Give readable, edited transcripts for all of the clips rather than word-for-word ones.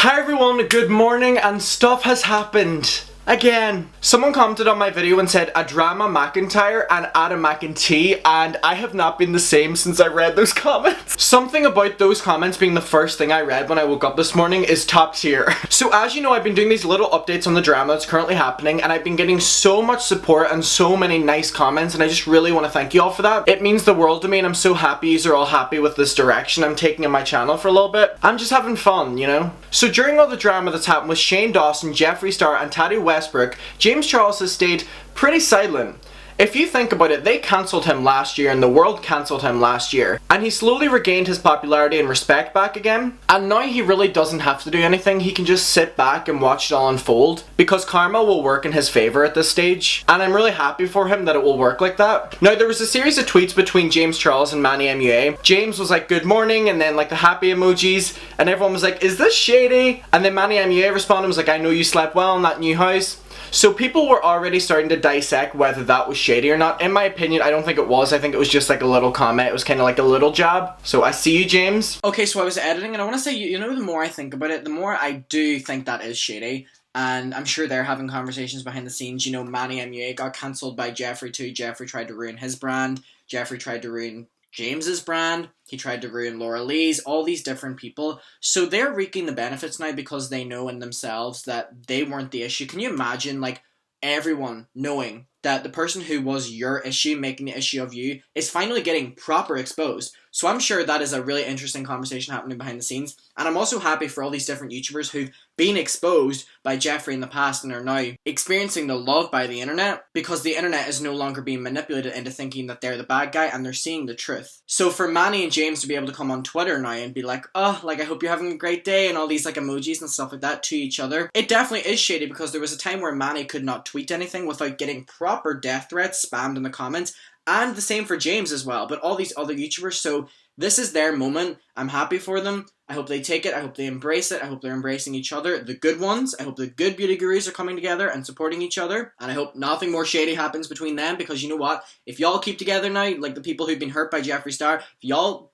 Hi everyone, good morning, and stuff has happened. Again. Someone commented on my video and said Adrama McIntyre and Adam McEntee, and I have not been the same since I read those comments. Something about those comments being the first thing I read when I woke up this morning is top tier. So as you know, I've been doing these little updates on the drama that's currently happening, and I've been getting so much support and so many nice comments, and I just really want to thank you all for that. It means the world to me, and I'm so happy you're all happy with this direction I'm taking in my channel for a little bit. I'm just having fun, you know? So during all the drama that's happened with Shane Dawson, Jeffree Star, and Tati Westbrook, James Charles has stayed pretty silent. If you think about it, they cancelled him last year and the world cancelled him last year. And he slowly regained his popularity and respect back again. And now he really doesn't have to do anything. He can just sit back and watch it all unfold. Because karma will work in his favour at this stage. And I'm really happy for him that it will work like that. Now there was a series of tweets between James Charles and Manny MUA. James was like, good morning, and then like the happy emojis. And everyone was like, is this shady? And then Manny MUA responded and was like, I know you slept well in that new house. So people were already starting to dissect whether that was shady or not. In my opinion, I don't think it was. I think it was just like a little comment. It was kind of like a little jab. So I see you, James. Okay, so I was editing and I want to say, you know, the more I think about it, the more I do think that is shady. And I'm sure they're having conversations behind the scenes. You know, Manny MUA got cancelled by Jeffree too. Jeffree tried to ruin his brand. Jeffree tried to ruin James's brand. He tried to ruin Laura Lee's, all these different people. So they're reaping the benefits now because they know in themselves that they weren't the issue. Can you imagine, like, everyone knowing that the person who was your issue, making the issue of you, is finally getting proper exposed? So I'm sure that is a really interesting conversation happening behind the scenes. And I'm also happy for all these different YouTubers who've been exposed by Jeffree in the past and are now experiencing the love by the internet, because the internet is no longer being manipulated into thinking that they're the bad guy and they're seeing the truth. So for Manny and James to be able to come on Twitter now and be like, oh, like, I hope you're having a great day, and all these like emojis and stuff like that to each other, it definitely is shady, because there was a time where Manny could not tweet anything without getting proper death threats spammed in the comments, and the same for James as well, but all these other YouTubers. So this is their moment. I'm happy for them. I hope they take it. I hope they embrace it. I hope they're embracing each other. The good ones. I hope the good beauty gurus are coming together and supporting each other. And I hope nothing more shady happens between them, because you know what? If y'all keep together now, like the people who've been hurt by Jeffree Star, if y'all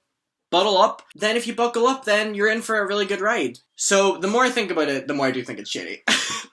buckle up, then if you buckle up, then you're in for a really good ride. So the more I think about it, the more I do think it's shady.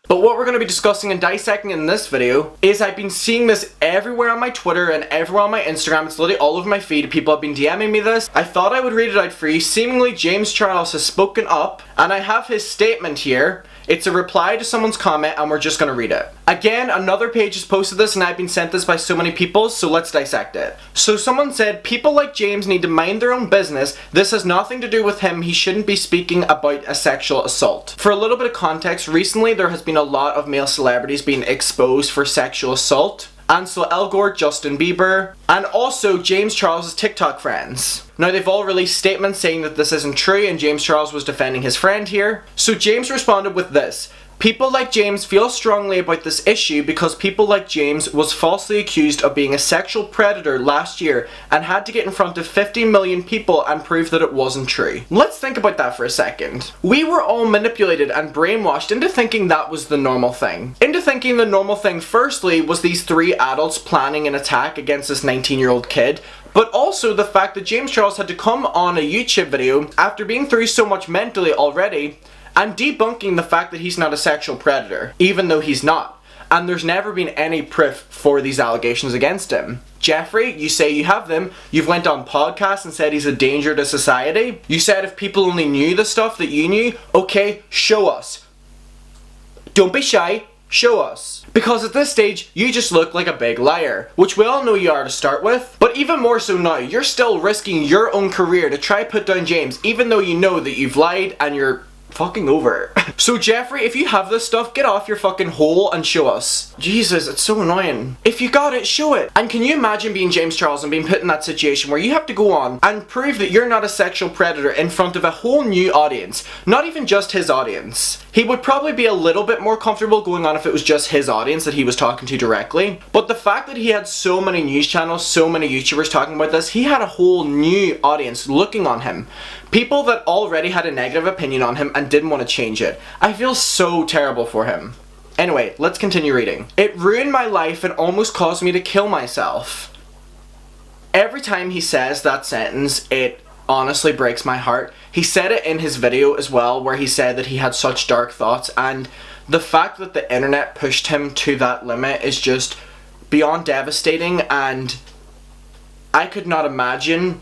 But what we're going to be discussing and dissecting in this video is I've been seeing this everywhere on my Twitter and everywhere on my Instagram. It's literally all over my feed. People have been DMing me this. I thought I would read it out for you. Seemingly James Charles has spoken up, and I have his statement here. It's a reply to someone's comment, and we're just going to read it. Again, another page has posted this, and I've been sent this by so many people, so let's dissect it. So someone said, people like James need to mind their own business. This has nothing to do with him. He shouldn't be speaking about a sexual assault. For a little bit of context, recently there has been a lot of male celebrities being exposed for sexual assault. Ansel Elgort, Justin Bieber, and also James Charles' TikTok friends. Now they've all released statements saying that this isn't true, and James Charles was defending his friend here. So James responded with this. People like James feel strongly about this issue because people like James was falsely accused of being a sexual predator last year and had to get in front of 50 million people and prove that it wasn't true. Let's think about that for a second. We were all manipulated and brainwashed into thinking that was the normal thing. Into thinking the normal thing, firstly, was these three adults planning an attack against this 19-year-old kid, but also the fact that James Charles had to come on a YouTube video after being through so much mentally already and debunking the fact that he's not a sexual predator, even though he's not. And there's never been any proof for these allegations against him. Jeffree, you say you have them. You've went on podcasts and said he's a danger to society. You said if people only knew the stuff that you knew, okay, show us. Don't be shy, show us. Because at this stage, you just look like a big liar, which we all know you are to start with. But even more so now, you're still risking your own career to try put down James, even though you know that you've lied and you're fucking over. So Jeffree, if you have this stuff, get off your fucking hole and show us. Jesus, it's so annoying. If you got it, show it. And can you imagine being James Charles and being put in that situation where you have to go on and prove that you're not a sexual predator in front of a whole new audience, not even just his audience. He would probably be a little bit more comfortable going on if it was just his audience that he was talking to directly. But the fact that he had so many news channels, so many YouTubers talking about this, he had a whole new audience looking on him. People that already had a negative opinion on him and didn't want to change it. I feel so terrible for him. Anyway, let's continue reading. It ruined my life and almost caused me to kill myself. Every time he says that sentence, it honestly breaks my heart. He said it in his video as well, where he said that he had such dark thoughts, and the fact that the internet pushed him to that limit is just beyond devastating, and I could not imagine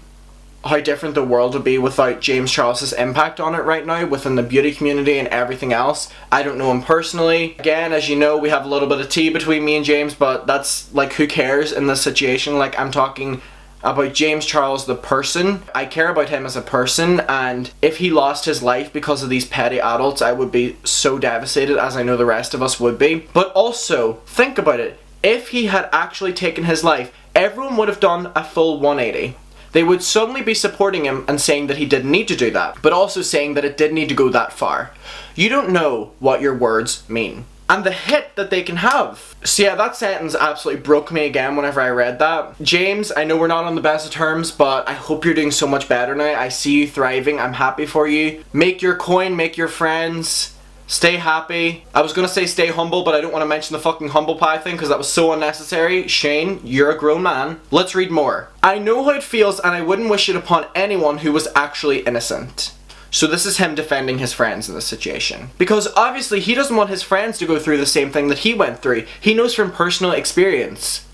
how different the world would be without James Charles's impact on it right now within the beauty community and everything else. I don't know him personally. Again, as you know, we have a little bit of tea between me and James, but that's like, who cares in this situation? Like, I'm talking about James Charles the person. I care about him as a person, and if he lost his life because of these petty adults, I would be so devastated, as I know the rest of us would be. But also, think about it. If he had actually taken his life, everyone would have done a full 180. They would suddenly be supporting him and saying that he didn't need to do that, but also saying that it didn't need to go that far. You don't know what your words mean, and the hit that they can have. So yeah, that sentence absolutely broke me again whenever I read that. James, I know we're not on the best of terms, but I hope you're doing so much better now. I see you thriving. I'm happy for you. Make your coin, make your friends. Stay happy. I was gonna say stay humble, but I don't want to mention the fucking humble pie thing because that was so unnecessary. Shane, you're a grown man. Let's read more. I know how it feels, and I wouldn't wish it upon anyone who was actually innocent. So this is him defending his friends in this situation. Because obviously he doesn't want his friends to go through the same thing that he went through. He knows from personal experience.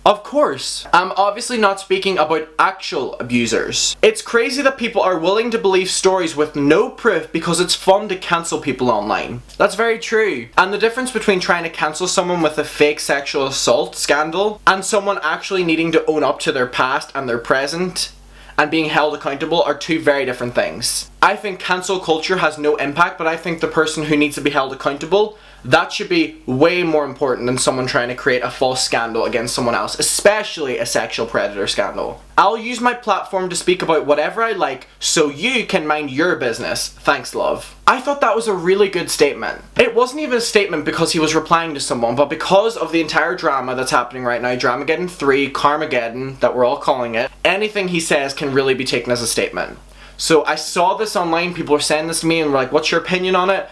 Of course, I'm obviously not speaking about actual abusers. It's crazy that people are willing to believe stories with no proof because it's fun to cancel people online. That's very true. And the difference between trying to cancel someone with a fake sexual assault scandal and someone actually needing to own up to their past and their present and being held accountable are two very different things. I think cancel culture has no impact, but I think the person who needs to be held accountable, that should be way more important than someone trying to create a false scandal against someone else, especially a sexual predator scandal. I'll use my platform to speak about whatever I like so you can mind your business. Thanks, love. I thought that was a really good statement. It wasn't even a statement because he was replying to someone, but because of the entire drama that's happening right now, Dramageddon 3, Karmageddon, that we're all calling it, anything he says can really be taken as a statement. So I saw this online, people were saying this to me and were like, what's your opinion on it?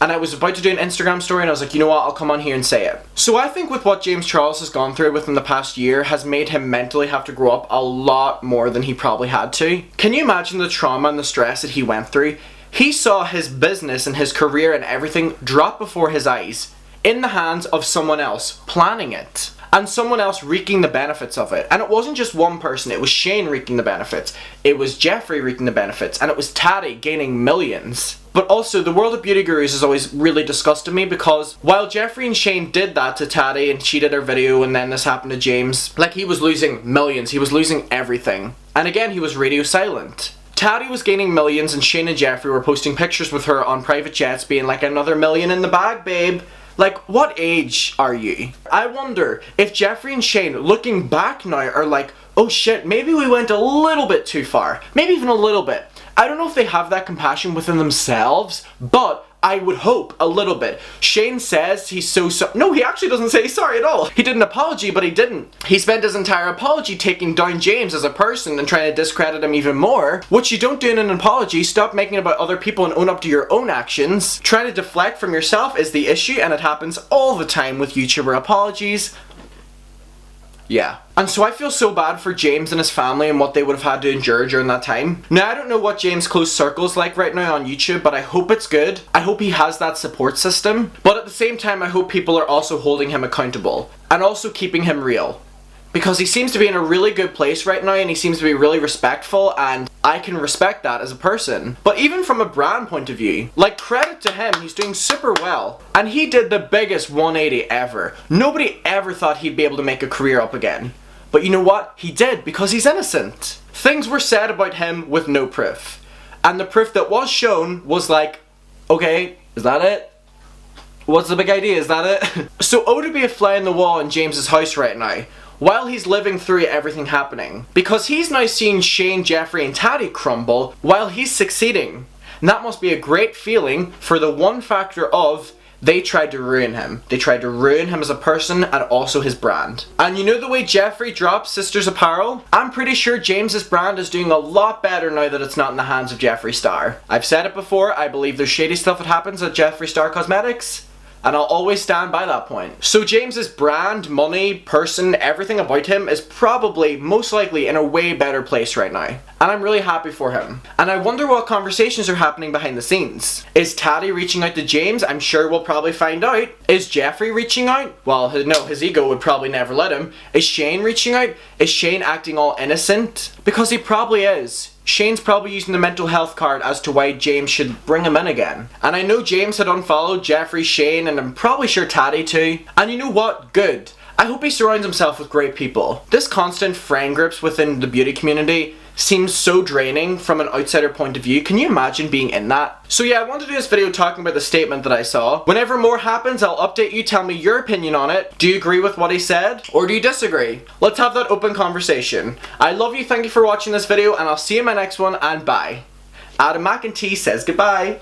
And I was about to do an Instagram story and I was like, you know what, I'll come on here and say it. So I think with what James Charles has gone through within the past year has made him mentally have to grow up a lot more than he probably had to. Can you imagine the trauma and the stress that he went through? He saw his business and his career and everything drop before his eyes in the hands of someone else planning it. And someone else reaping the benefits of it. And it wasn't just one person, it was Shane reaping the benefits. It was Jeffree reaping the benefits. And it was Tati gaining millions. But also, the world of beauty gurus has always really disgusted me because while Jeffree and Shane did that to Tati and she did her video and then this happened to James, like, he was losing millions, he was losing everything. And again, he was radio silent. Tati was gaining millions and Shane and Jeffree were posting pictures with her on private jets being like, another million in the bag, babe. Like, what age are you? I wonder if Jeffree and Shane, looking back now, are like, oh shit, maybe we went a little bit too far. Maybe even a little bit. I don't know if they have that compassion within themselves, but I would hope a little bit. Shane says he's so no, he actually doesn't say sorry at all. He did an apology, but he didn't. He spent his entire apology taking down James as a person and trying to discredit him even more, which you don't do in an apology. Stop making it about other people and own up to your own actions. Trying to deflect from yourself is the issue, and it happens all the time with YouTuber apologies. Yeah. And so I feel so bad for James and his family and what they would have had to endure during that time. Now, I don't know what James' close circle's like right now on YouTube, but I hope it's good. I hope he has that support system. But at the same time, I hope people are also holding him accountable and also keeping him real. Because he seems to be in a really good place right now and he seems to be really respectful, and I can respect that as a person. But even from a brand point of view, like, credit to him, he's doing super well. And he did the biggest 180 ever. Nobody ever thought he'd be able to make a career up again. But you know what? He did, because he's innocent. Things were said about him with no proof. And the proof that was shown was like, okay, is that it? What's the big idea? Is that it? So to be a fly in the wall in James's house right now, while he's living through everything happening. Because he's now seeing Shane, Jeffree and Tati crumble while he's succeeding. And that must be a great feeling for the one factor of they tried to ruin him. They tried to ruin him as a person and also his brand. And you know the way Jeffree dropped Sisters Apparel? I'm pretty sure James's brand is doing a lot better now that it's not in the hands of Jeffree Star. I've said it before, I believe there's shady stuff that happens at Jeffree Star Cosmetics. and I'll always stand by that point. So James's brand, money, person, everything about him is probably, most likely, in a way better place right now. And I'm really happy for him. And I wonder what conversations are happening behind the scenes. Is Taddy reaching out to James? I'm sure we'll probably find out. Is Jeffree reaching out? Well, no, his ego would probably never let him. Is Shane reaching out? Is Shane acting all innocent? Because he probably is. Shane's probably using the mental health card as to why James should bring him in again. And I know James had unfollowed Jeffree, Shane, and I'm probably sure Taddy too. And you know what? Good. I hope he surrounds himself with great people. This constant friend groups within the beauty community seems so draining from an outsider point of view. Can you imagine being in that? So yeah, I wanted to do this video talking about the statement that I saw. Whenever more happens, I'll update you, tell me your opinion on it. Do you agree with what he said? Or do you disagree? Let's have that open conversation. I love you, thank you for watching this video, and I'll see you in my next one, and bye. Adam McEntee says goodbye.